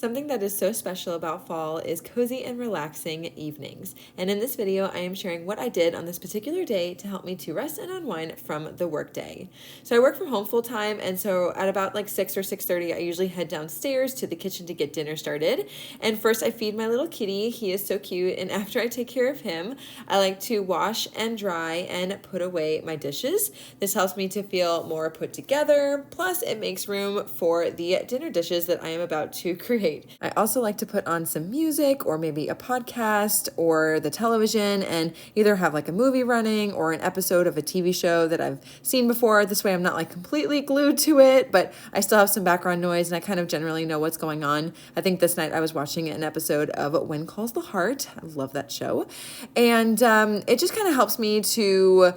Something that is so special about fall is cozy and relaxing evenings. And in this video, I am sharing what I did on this particular day to help me to rest and unwind from the workday. So I work from home full time, and so at about like 6 or 6:30, I usually head downstairs to the kitchen to get dinner started. And first I feed my little kitty. He is so cute, and after I take care of him, I like to wash and dry and put away my dishes. This helps me to feel more put together, plus it makes room for the dinner dishes that I am about to create. I also like to put on some music or maybe a podcast or the television and either have like a movie running or an episode of a TV show that I've seen before. This way I'm not like completely glued to it, but I still have some background noise and I kind of generally know what's going on. I think this night I was watching an episode of When Calls the Heart. I love that show. And it just kind of helps me to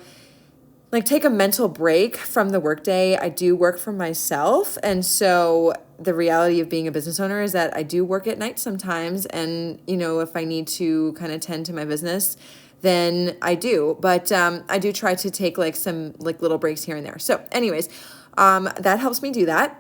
like take a mental break from the workday. I do work for myself. And so the reality of being a business owner is that I do work at night sometimes. And, if I need to kind of tend to my business, then I do. But I do try to take like some like little breaks here and there. So anyways, that helps me do that.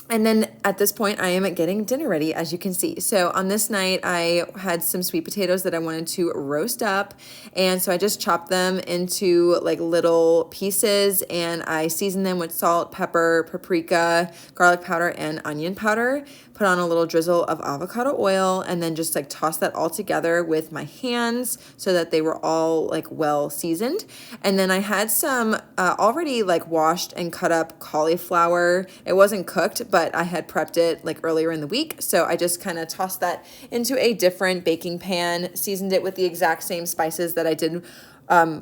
And then at this point, I am getting dinner ready, as you can see. So on this night, I had some sweet potatoes that I wanted to roast up. And so I just chopped them into like little pieces and I seasoned them with salt, pepper, paprika, garlic powder, and onion powder. Put on a little drizzle of avocado oil and then just like toss that all together with my hands so that they were all like well seasoned. And then I had some already like washed and cut up cauliflower. It wasn't cooked, but I had prepped it like earlier in the week. So I just kind of tossed that into a different baking pan, seasoned it with the exact same spices that I did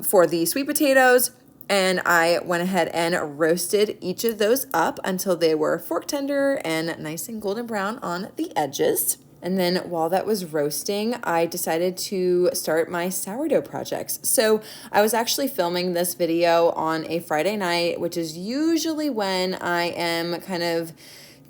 for the sweet potatoes. And I went ahead and roasted each of those up until they were fork tender and nice and golden brown on the edges. And then while that was roasting, I decided to start my sourdough projects. So I was actually filming this video on a Friday night, which is usually when I am kind of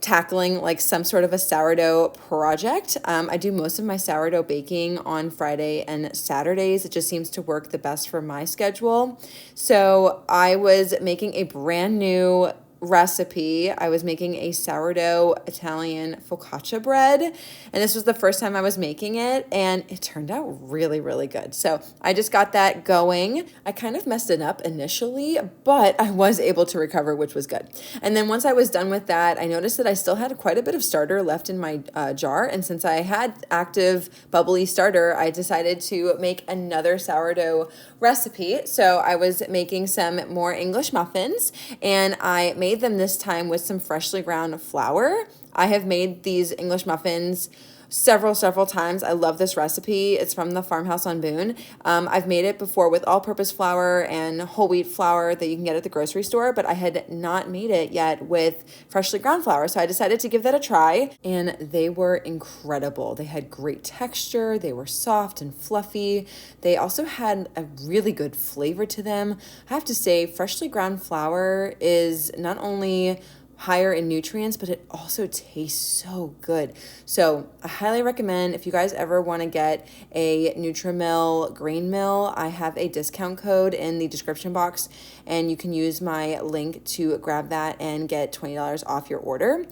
tackling like some sort of a sourdough project. I do most of my sourdough baking on Friday and Saturdays. It just seems to work the best for my schedule. So I was making a brand new recipe. I was making a sourdough Italian focaccia bread, and this was the first time I was making it, and it turned out really, really good. So I just got that going. I kind of messed it up initially, but I was able to recover, which was good. And then once I was done with that, I noticed that I still had quite a bit of starter left in my jar, and since I had active bubbly starter, I decided to make another sourdough recipe. So I was making some more English muffins, and I made them this time with some freshly ground flour. I have made these English muffins several times. I love this recipe. It's from the farmhouse on Boone. I've made it before with all-purpose flour and whole wheat flour that you can get at the grocery store, but I had not made it yet with freshly ground flour. So I decided to give that a try, and they were incredible. They had great texture. They were soft and fluffy. They also had a really good flavor to them. I have to say, freshly ground flour is not only higher in nutrients, but it also tastes so good. So I highly recommend, if you guys ever want to get a Nutrimil grain mill, I have a discount code in the description box, and you can use my link to grab that and get $20 off your order.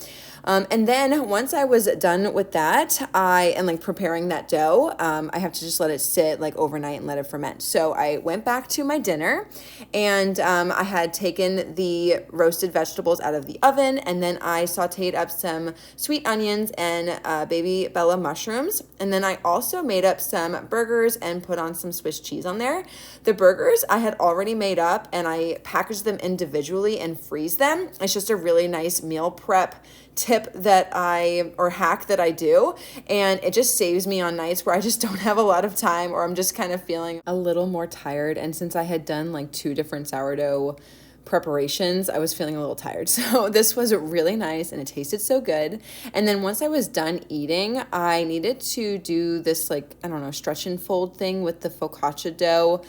And then once I was done with that, and like preparing that dough, I have to just let it sit like overnight and let it ferment. So I went back to my dinner, and I had taken the roasted vegetables out of the oven, and then I sauteed up some sweet onions and baby Bella mushrooms. And then I also made up some burgers and put on some Swiss cheese on there. The burgers I had already made up, and I packaged them individually and freeze them. It's just a really nice meal prep tip hack that I do, and it just saves me on nights where I just don't have a lot of time or I'm just kind of feeling a little more tired. And since I had done like 2 different sourdough preparations, I was feeling a little tired. So this was really nice and it tasted so good. And then once I was done eating, I needed to do this like, I don't know, stretch and fold thing with the focaccia dough.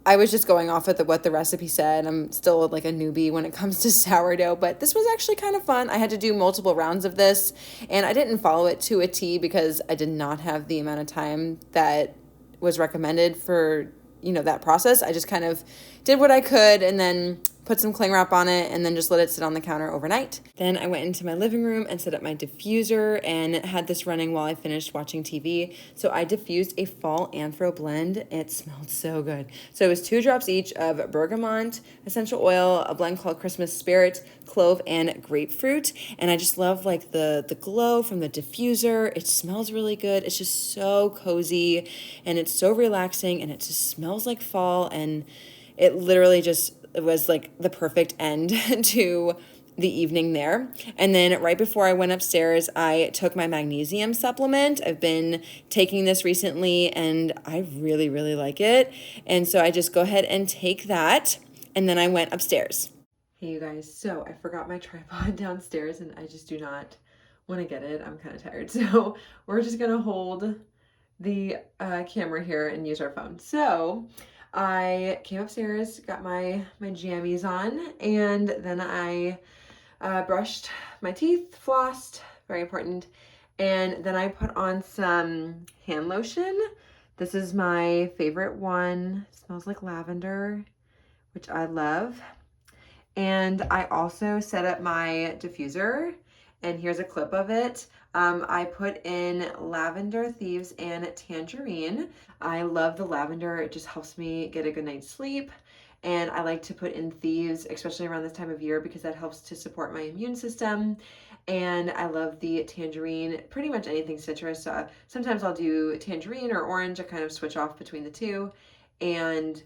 I was just going off of what the recipe said. I'm still like a newbie when it comes to sourdough, but this was actually kind of fun. I had to do multiple rounds of this, and I didn't follow it to a T because I did not have the amount of time that was recommended for, that process. I just kind of did what I could and then put some cling wrap on it, and then just let it sit on the counter overnight. Then I went into my living room and set up my diffuser and had this running while I finished watching TV. So I diffused a fall anthro blend. It smelled so good. So it was 2 drops each of bergamot, essential oil, a blend called Christmas Spirit, clove, and grapefruit. And I just love like the glow from the diffuser. It smells really good. It's just so cozy and it's so relaxing and it just smells like fall, and it literally just was like the perfect end to the evening there. And then right before I went upstairs, I took my magnesium supplement. I've been taking this recently and I really, really like it. And so I just go ahead and take that. And then I went upstairs. Hey you guys, so I forgot my tripod downstairs and I just do not want to get it. I'm kind of tired. So we're just going to hold the camera here and use our phone. So I came upstairs, got my jammies on, and then I brushed my teeth, flossed, very important, and then I put on some hand lotion. This is my favorite one. It smells like lavender, which I love. And I also set up my diffuser, and here's a clip of it. I put in lavender, thieves, and tangerine. I love the lavender. It just helps me get a good night's sleep. And I like to put in thieves, especially around this time of year, because that helps to support my immune system. And I love the tangerine, pretty much anything citrus. Sometimes I'll do tangerine or orange. I kind of switch off between the two. And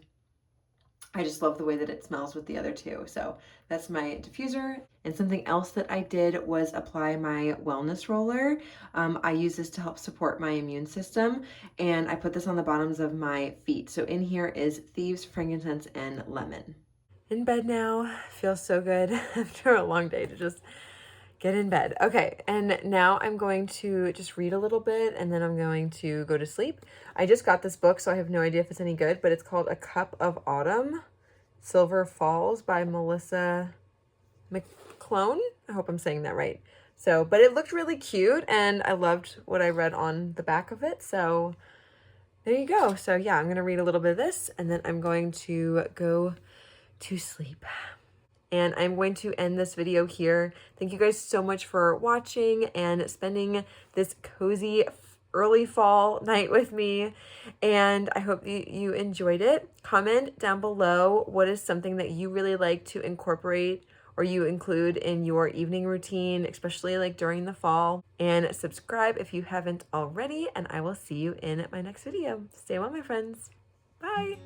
I just love the way that it smells with the other two. So that's my diffuser. And something else that I did was apply my wellness roller. I use this to help support my immune system. And I put this on the bottoms of my feet. So in here is thieves, frankincense, and lemon. In bed now. Feels so good after a long day to just get in bed. Okay, and now I'm going to just read a little bit and then I'm going to go to sleep. I just got this book, so I have no idea if it's any good, but it's called A Cup of Autumn, Silver Falls by Melissa McClone. I hope I'm saying that right. So, but it looked really cute and I loved what I read on the back of it. So there you go. So yeah, I'm going to read a little bit of this and then I'm going to go to sleep. And I'm going to end this video here. Thank you guys so much for watching and spending this cozy early fall night with me. And I hope you enjoyed it. Comment down below what is something that you really like to incorporate or you include in your evening routine, especially like during the fall. And subscribe if you haven't already. And I will see you in my next video. Stay well, my friends. Bye.